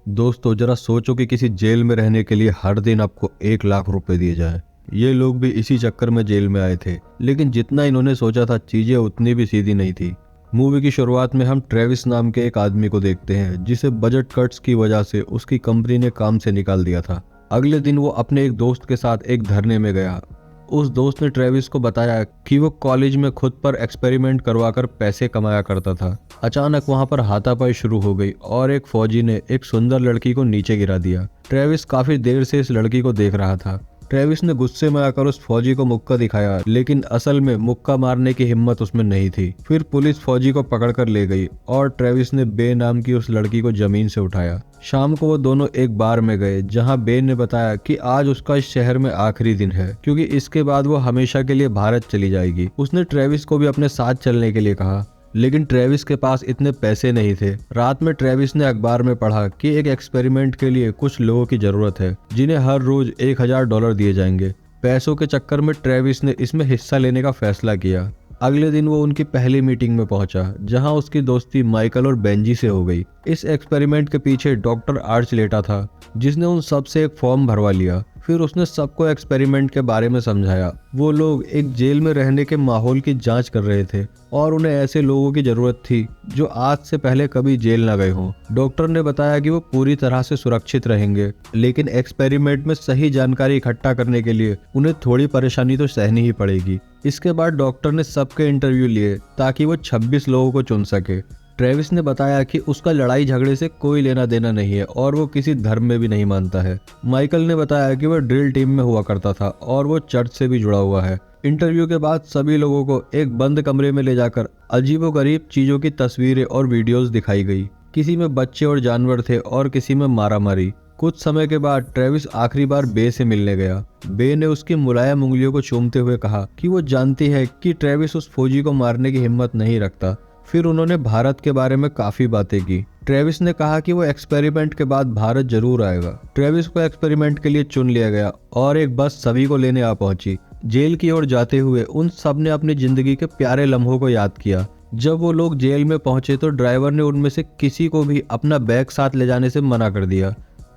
दोस्तों जरा सोचो कि किसी जेल में रहने के लिए हर दिन आपको 1 लाख रुपए दिए जाएं। ये लोग भी इसी चक्कर में जेल में आए थे, लेकिन जितना इन्होंने सोचा था चीजें उतनी भी सीधी नहीं थी। मूवी की शुरुआत में हम ट्रेविस नाम के एक आदमी को देखते हैं जिसे बजट कट्स की वजह से उसकी कंपनी ने काम से निकाल दिया था। अगले दिन वो अपने एक दोस्त के साथ एक धरने में गया। उस दोस्त ने ट्रेविस को बताया कि वो कॉलेज में खुद पर एक्सपेरिमेंट करवाकर पैसे कमाया करता था। अचानक वहां पर हाथापाई शुरू हो गई और एक फौजी ने एक सुंदर लड़की को नीचे गिरा दिया। ट्रेविस काफी देर से इस लड़की को देख रहा था। ट्रेविस ने गुस्से में आकर उस फौजी को मुक्का दिखाया, लेकिन असल में मुक्का मारने की हिम्मत उसमें नहीं थी। फिर पुलिस फौजी को पकड़कर ले गई और ट्रेविस ने बे नाम की उस लड़की को जमीन से उठाया। शाम को वो दोनों एक बार में गए जहां बे ने बताया कि आज उसका इस शहर में आखिरी दिन है, क्योंकि इसके बाद वो हमेशा के लिए भारत चली जाएगी। उसने ट्रेविस को भी अपने साथ चलने के लिए कहा, लेकिन ट्रेविस के पास इतने पैसे नहीं थे। रात में ट्रेविस ने अखबार में पढ़ा कि एक एक्सपेरिमेंट के लिए कुछ लोगों की जरूरत है जिन्हें हर रोज $1000 दिए जाएंगे। पैसों के चक्कर में ट्रेविस ने इसमें हिस्सा लेने का फैसला किया। अगले दिन वो उनकी पहली मीटिंग में पहुंचा जहां उसकी दोस्ती माइकल और बेंजी से हो गई। इस एक्सपेरिमेंट के पीछे डॉक्टर आर्चलेटा था जिसने उन सब से एक फॉर्म भरवा लिया। फिर उसने सबको एक्सपेरिमेंट के बारे में समझाया। वो लोग एक जेल में रहने के माहौल की जांच कर रहे थे और उन्हें ऐसे लोगों की जरूरत थी जो आज से पहले कभी जेल न गए हों। डॉक्टर ने बताया कि वो पूरी तरह से सुरक्षित रहेंगे, लेकिन एक्सपेरिमेंट में सही जानकारी इकट्ठा करने के लिए उन्हें थोड़ी परेशानी तो सहनी ही पड़ेगी। इसके बाद डॉक्टर ने सबके इंटरव्यू लिए ताकि वो 26 लोगों को चुन सके। ट्रेविस ने बताया कि उसका लड़ाई झगड़े से कोई लेना देना नहीं है और वो किसी धर्म में भी नहीं मानता है। माइकल ने बताया कि वह ड्रिल टीम में हुआ करता था और वो चर्च से भी जुड़ा हुआ है। इंटरव्यू के बाद सभी लोगों को एक बंद कमरे में ले जाकर अजीबोगरीब चीजों की तस्वीरें और वीडियोस दिखाई गई। किसी में बच्चे और जानवर थे और किसी में मारामारी। कुछ समय के बाद ट्रेविस आखिरी बार बे से मिलने गया। बे ने उसकी मुलायम उंगलियों को चूमते हुए कहा कि वो जानती है कि ट्रेविस उस फौजी को मारने की हिम्मत नहीं रखता। फिर उन्होंने भारत के बारे में काफी बातें की। ट्रेविस ने कहा कि वो एक्सपेरिमेंट के बाद भारत जरूर आएगा। ट्रेविस को एक्सपेरिमेंट के लिए चुन लिया गया और एक बस सभी को लेने आ पहुंची। जेल की ओर जाते हुए उन सब ने अपनी जिंदगी के प्यारे लम्हों को याद किया। जब वो लोग जेल में पहुंचे तो ड्राइवर ने उनमें से किसी को भी अपना बैग साथ ले जाने से मना कर दिया,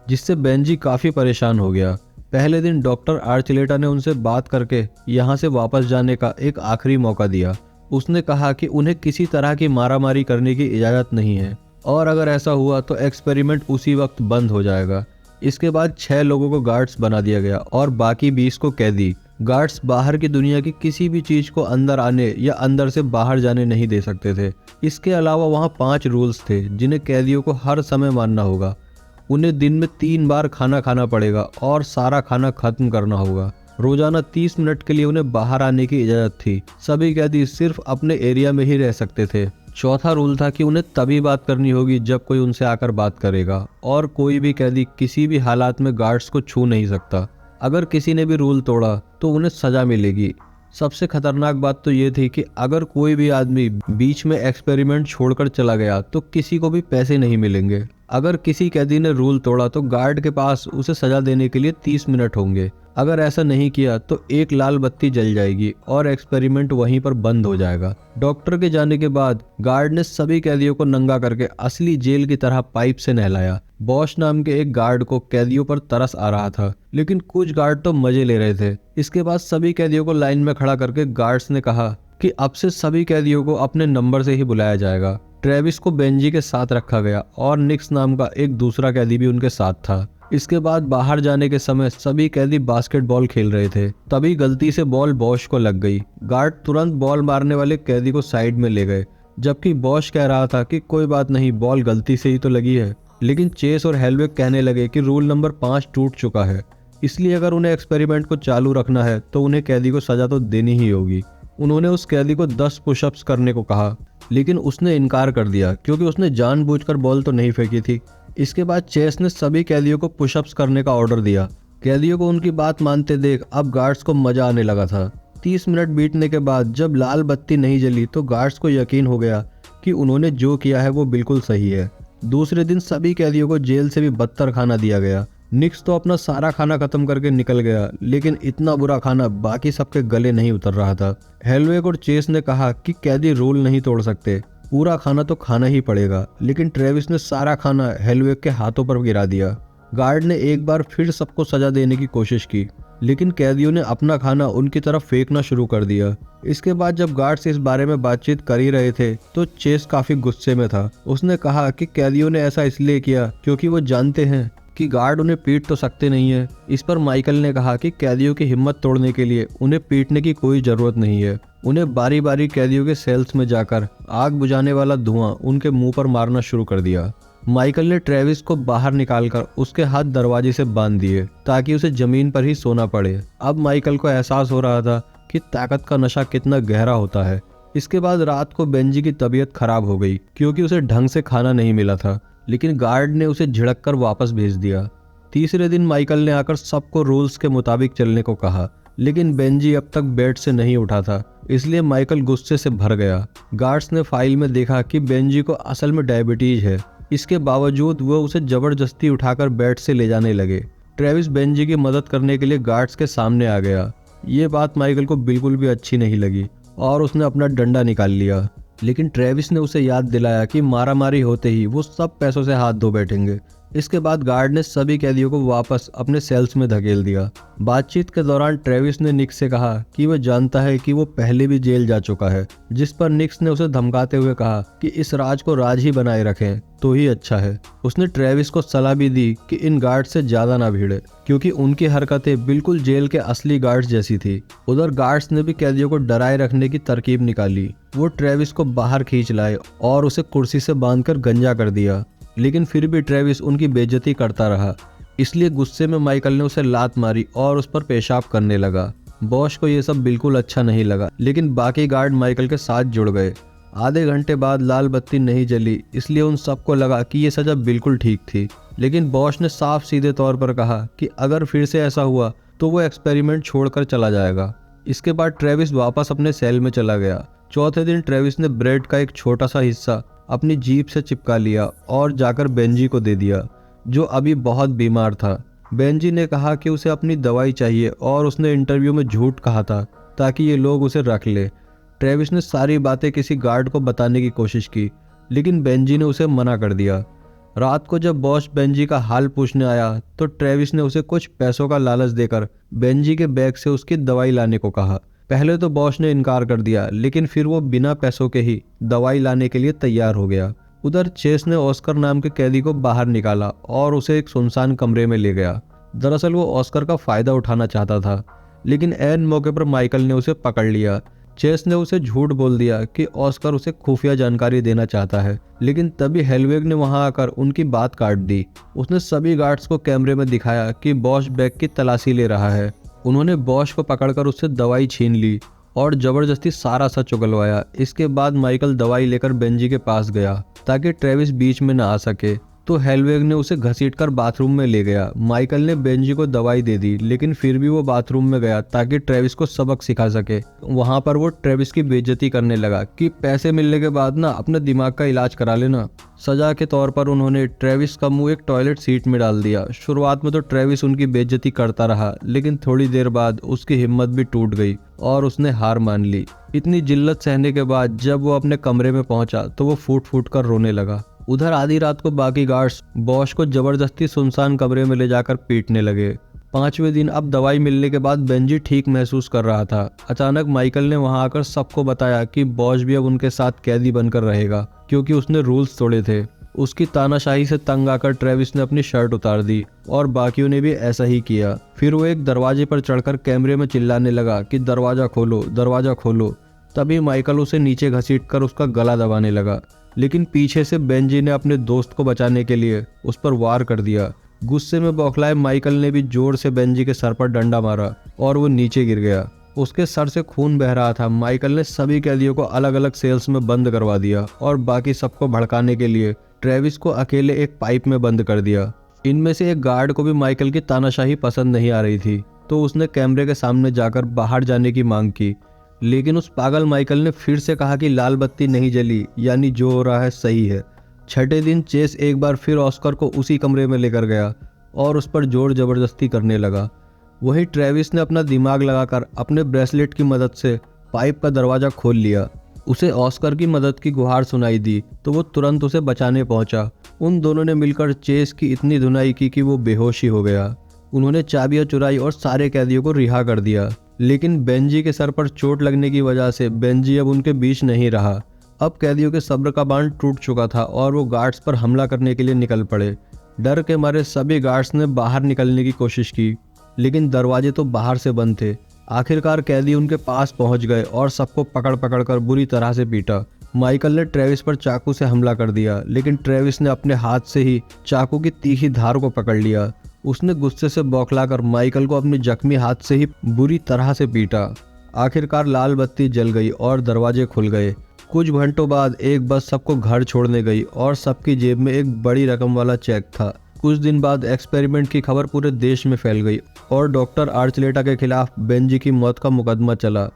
जिससे बेंजी काफी परेशान हो गया। पहले दिन डॉक्टर आर्चलेटा ने उनसे बात करके यहाँ से वापस जाने का एक आखिरी मौका दिया। उसने कहा कि उन्हें किसी तरह की मारामारी करने की इजाज़त नहीं है और अगर ऐसा हुआ तो एक्सपेरिमेंट उसी वक्त बंद हो जाएगा। इसके बाद 6 लोगों को गार्ड्स बना दिया गया और बाकी 20 को कैदी। गार्ड्स बाहर की दुनिया की किसी भी चीज को अंदर आने या अंदर से बाहर जाने नहीं दे सकते थे। इसके अलावा वहाँ 5 रूल्स थे जिन्हें कैदियों को हर समय मानना होगा। उन्हें दिन में 3 बार खाना खाना पड़ेगा और सारा खाना खत्म करना होगा। रोजाना 30 मिनट के लिए उन्हें बाहर आने की इजाजत थी। सभी कैदी सिर्फ अपने एरिया में ही रह सकते थे। चौथा रूल था कि उन्हें तभी बात करनी होगी जब कोई उनसे आकर बात करेगा और कोई भी कैदी किसी भी हालात में गार्ड्स को छू नहीं सकता। अगर किसी ने भी रूल तोड़ा तो उन्हें सजा मिलेगी। सबसे खतरनाक बात तो ये थी कि अगर कोई भी आदमी बीच में एक्सपेरिमेंट छोड़कर चला गया तो किसी को भी पैसे नहीं मिलेंगे। अगर किसी कैदी ने रूल तोड़ा तो गार्ड के पास उसे सजा देने के लिए 30 मिनट होंगे। अगर ऐसा नहीं किया तो एक लाल बत्ती जल जाएगी और एक्सपेरिमेंट वहीं पर बंद हो जाएगा। डॉक्टर के जाने के बाद गार्ड ने सभी कैदियों को नंगा करके असली जेल की तरह पाइप से नहलाया। बॉश नाम के एक गार्ड को कैदियों पर तरस आ रहा था, लेकिन कुछ गार्ड तो मजे ले रहे थे। इसके बाद सभी कैदियों को लाइन में खड़ा करके गार्ड्स ने कहा कि अब से सभी कैदियों को अपने नंबर से ही बुलाया जाएगा। ट्रेविस को बेंजी के साथ रखा गया और निक्स नाम का एक दूसरा कैदी भी उनके साथ था। इसके बाद बाहर जाने के समय सभी कैदी बास्केटबॉल खेल रहे थे। तभी गलती से बॉल बॉश को लग गई। गार्ड तुरंत बॉल मारने वाले कैदी को साइड में ले गए, जबकि बॉश कह रहा था कि कोई बात नहीं, बॉल गलती से ही तो लगी है। लेकिन चेस और हेलवेक कहने लगे कि रूल नंबर 5 टूट चुका है, इसलिए अगर उन्हें एक्सपेरिमेंट को चालू रखना है तो उन्हें कैदी को सजा तो देनी ही होगी। उन्होंने उस कैदी को 10 पुशअप्स करने को कहा, लेकिन उसने इनकार कर दिया क्योंकि उसने जानबूझकर बॉल तो नहीं फेंकी थी। इसके बाद चेस ने सभी कैदियों को पुशअप्स करने का ऑर्डर दिया। कैदियों को उनकी बात मानते देख अब गार्ड्स को मजा आने लगा था। 30 मिनट बीतने के बाद जब लाल बत्ती नहीं जली तो गार्ड्स को यकीन हो गया कि उन्होंने जो किया है वो बिल्कुल सही है। दूसरे दिन सभी कैदियों को जेल से भी बदतर खाना दिया गया। निक्स तो अपना सारा खाना खत्म करके निकल गया, लेकिन इतना बुरा खाना बाकी सबके गले नहीं उतर रहा था। हेलवेक और चेस ने कहा कि कैदी रूल नहीं तोड़ सकते, पूरा खाना तो खाना ही पड़ेगा, लेकिन ट्रेविस ने सारा खाना हेलवेग के हाथों पर गिरा दिया। गार्ड ने एक बार फिर सबको सजा देने की कोशिश की, लेकिन कैदियों ने अपना खाना उनकी तरफ फेंकना शुरू कर दिया। इसके बाद जब गार्ड्स इस बारे में बातचीत कर ही रहे थे तो चेस काफी गुस्से में था। उसने कहा कि कैदियों ने ऐसा इसलिए किया क्योंकि वो जानते हैं कि गार्ड उन्हें पीट तो सकते नहीं है। इस पर माइकल ने कहा कि कैदियों की हिम्मत तोड़ने के लिए उन्हें पीटने की कोई जरूरत नहीं है। उन्हें बारी बारी कैदियों के सेल्स में जाकर आग बुझाने वाला धुआं उनके मुंह पर मारना शुरू कर दिया। माइकल ने ट्रेविस को बाहर निकालकर उसके हाथ दरवाजे से बांध दिए ताकि उसे जमीन पर ही सोना पड़े। अब माइकल को एहसास हो रहा था कि ताकत का नशा कितना गहरा होता है। इसके बाद रात को बेंजी की तबीयत खराब हो गई क्योंकि उसे ढंग से खाना नहीं मिला था, लेकिन गार्ड ने उसे झिड़क कर वापस भेज दिया। तीसरे दिन माइकल ने आकर सबको रूल्स के मुताबिक चलने को कहा, लेकिन बेंजी अब तक बेड से नहीं उठा था, इसलिए माइकल गुस्से से भर गया। गार्ड्स ने फाइल में देखा कि बेंजी को असल में डायबिटीज है। इसके बावजूद वो उसे जबरदस्ती उठाकर बेड से ले जाने लगे। ट्रेविस बेंजी की मदद करने के लिए गार्ड्स के सामने आ गया। ये बात माइकल को बिल्कुल भी अच्छी नहीं लगी और उसने अपना डंडा निकाल लिया, लेकिन ट्रेविस ने उसे याद दिलाया कि मारामारी होते ही वो सब पैसों से हाथ धो बैठेंगे। इसके बाद गार्ड ने सभी कैदियों को वापस अपने सेल्स में धकेल दिया। बातचीत के दौरान ट्रेविस ने निक से कहा कि वह जानता है कि वो पहले भी जेल जा चुका है, जिस पर निक्स ने उसे धमकाते हुए कहा कि इस राज को राज ही बनाए रखें तो ही अच्छा है। उसने ट्रेविस को सलाह भी दी कि इन गार्ड से ज्यादा ना भिड़े क्योंकि उनकी हरकतें बिल्कुल जेल के असली गार्ड्स जैसी थी। उधर गार्ड्स ने भी कैदियों को डराए रखने की तरकीब निकाली। वो ट्रेविस को बाहर खींच लाए और उसे कुर्सी से बांधकर गंजा कर दिया, लेकिन फिर भी ट्रेविस उनकी बेइज्जती करता रहा। इसलिए गुस्से में माइकल ने उसे लात मारी और उस पर पेशाब करने लगा। बॉश को यह सब बिल्कुल अच्छा नहीं लगा, लेकिन बाकी गार्ड माइकल के साथ जुड़ गए। आधे घंटे बाद लाल बत्ती नहीं जली, इसलिए उन सबको लगा कि यह सजा बिल्कुल ठीक थी। लेकिन बॉश ने साफ सीधे तौर पर कहा कि अगर फिर से ऐसा हुआ तो वो एक्सपेरिमेंट छोड़कर चला जाएगा। इसके बाद ट्रेविस वापस अपने सेल में चला गया। चौथे दिन ट्रेविस ने ब्रेड का एक छोटा सा हिस्सा अपनी जीभ से चिपका लिया और जाकर बेंजी को दे दिया, जो अभी बहुत बीमार था। बेंजी ने कहा कि उसे अपनी दवाई चाहिए और उसने इंटरव्यू में झूठ कहा था ताकि ये लोग उसे रख ले। ट्रेविस ने सारी बातें किसी गार्ड को बताने की कोशिश की, लेकिन बेंजी ने उसे मना कर दिया। रात को जब बॉस बेंजी का हाल पूछने आया तो ट्रेविस ने उसे कुछ पैसों का लालच देकर बेंजी के बैग से उसकी दवाई लाने को कहा। पहले तो बॉस ने इनकार कर दिया, लेकिन फिर वो बिना पैसों के ही दवाई लाने के लिए तैयार हो गया। उधर चेस ने ऑस्कर नाम के कैदी को बाहर निकाला और उसे एक सुनसान कमरे में ले गया। दरअसल वो ऑस्कर का फायदा उठाना चाहता था, लेकिन ऐन मौके पर माइकल ने उसे पकड़ लिया। चेस ने उसे झूठ बोल दिया कि ऑस्कर उसे खुफिया जानकारी देना चाहता है, लेकिन तभी हेलवेग ने वहां आकर उनकी बात काट दी। उसने सभी गार्ड्स को कैमरे में दिखाया कि बॉश बैग की तलाशी ले रहा है। उन्होंने बॉश को पकड़कर उससे दवाई छीन ली और जबरदस्ती सारा सच उगलवाया। इसके बाद माइकल दवाई लेकर बेंजी के पास गया ताकि ट्रेविस बीच में न आ सके, तो हेलवेग ने उसे घसीटकर बाथरूम में ले गया। माइकल ने बेंजी को दवाई दे दी, लेकिन फिर भी वो बाथरूम में गया ताकि ट्रेविस को सबक सिखा सके। वहां पर वो ट्रेविस की बेइज्जती करने लगा कि पैसे मिलने के बाद ना अपने दिमाग का इलाज करा लेना। सजा के तौर पर उन्होंने ट्रेविस का मुंह एक टॉयलेट सीट में डाल दिया। शुरुआत में तो ट्रेविस उनकी बेइज्जती करता रहा, लेकिन थोड़ी देर बाद उसकी हिम्मत भी टूट गई और उसने हार मान ली। इतनी जिल्लत सहने के बाद जब वो अपने कमरे में पहुंचा तो वो फूट फूट कर रोने लगा। उधर आधी रात को बाकी गार्ड्स बॉश को जबरदस्ती सुनसान कमरे में ले जाकर पीटने लगे। 5वें दिन अब दवाई मिलने के बाद बेंजी ठीक महसूस कर रहा था। अचानक माइकल ने वहां आकर सबको बताया कि बॉश भी अब उनके साथ कैदी बनकर रहेगा क्योंकि उसने रूल्स तोड़े थे। उसकी तानाशाही से तंग आकर ट्रेविस ने अपनी शर्ट उतार दी और बाकियों ने भी ऐसा ही किया। फिर वो एक दरवाजे पर चढ़कर कैमरे में चिल्लाने लगा कि दरवाजा खोलो, दरवाजा खोलो। तभी माइकल उसे नीचे घसीटकर उसका गला दबाने लगा, लेकिन पीछे से बेंजी ने अपने दोस्त को बचाने के लिए उस पर वार कर दिया। गुस्से में बौखलाए माइकल ने भी जोर से बेंजी के सर पर डंडा मारा और वो नीचे गिर गया। उसके सर से खून बह रहा था। माइकल ने सभी कैदियों को अलग अलग सेल्स में बंद करवा दिया और बाकी सबको भड़काने के लिए ट्रेविस को अकेले एक पाइप में बंद कर दिया। इनमें से एक गार्ड को भी माइकल की तानाशाही पसंद नहीं आ रही थी, तो उसने कैमरे के सामने जाकर बाहर जाने की मांग की, लेकिन उस पागल माइकल ने फिर से कहा कि लाल बत्ती नहीं जली, यानी जो हो रहा है सही है। छठे दिन चेस एक बार फिर ऑस्कर को उसी कमरे में लेकर गया और उस पर जोर जबरदस्ती करने लगा। वहीं ट्रेविस ने अपना दिमाग लगाकर अपने ब्रेसलेट की मदद से पाइप का दरवाजा खोल लिया। उसे ऑस्कर की मदद की गुहार सुनाई दी तो वो तुरंत उसे बचाने पहुंचा। उन दोनों ने मिलकर चेस की इतनी धुनाई की कि वो बेहोश ही हो गया। उन्होंने चाबियां चुराई और सारे कैदियों को रिहा कर दिया, लेकिन बेंजी के सर पर चोट लगने की वजह से बेंजी अब उनके बीच नहीं रहा। अब कैदियों के सब्र का बांध टूट चुका था और वो गार्ड्स पर हमला करने के लिए निकल पड़े। डर के मारे सभी गार्ड्स ने बाहर निकलने की कोशिश की, लेकिन दरवाजे तो बाहर से बंद थे। आखिरकार कैदी उनके पास पहुंच गए और सबको पकड़ पकड़ कर बुरी तरह से पीटा। माइकल ने ट्रेविस पर चाकू से हमला कर दिया, लेकिन ट्रेविस ने अपने हाथ से ही चाकू की तीखी धार को पकड़ लिया। उसने गुस्से से बौखलाकर माइकल को अपने जख्मी हाथ से ही बुरी तरह से पीटा। आखिरकार लाल बत्ती जल गई और दरवाजे खुल गए। कुछ घंटों बाद एक बस सबको घर छोड़ने गई और सबकी जेब में एक बड़ी रकम वाला चेक था। कुछ दिन बाद एक्सपेरिमेंट की खबर पूरे देश में फैल गई और डॉक्टर आर्चलेटा के खिलाफ बेंजी की मौत का मुकदमा चला।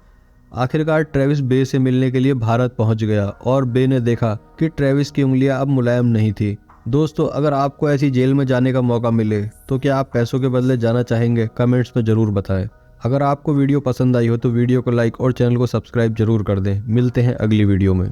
आखिरकार ट्रेविस बे से मिलने के लिए भारत पहुंच गया और बे ने देखा कि ट्रेविस की उंगलियां अब मुलायम नहीं थी। दोस्तों, अगर आपको ऐसी जेल में जाने का मौका मिले तो क्या आप पैसों के बदले जाना चाहेंगे? कमेंट्स में ज़रूर बताएं। अगर आपको वीडियो पसंद आई हो तो वीडियो को लाइक और चैनल को सब्सक्राइब जरूर कर दें। मिलते हैं अगली वीडियो में।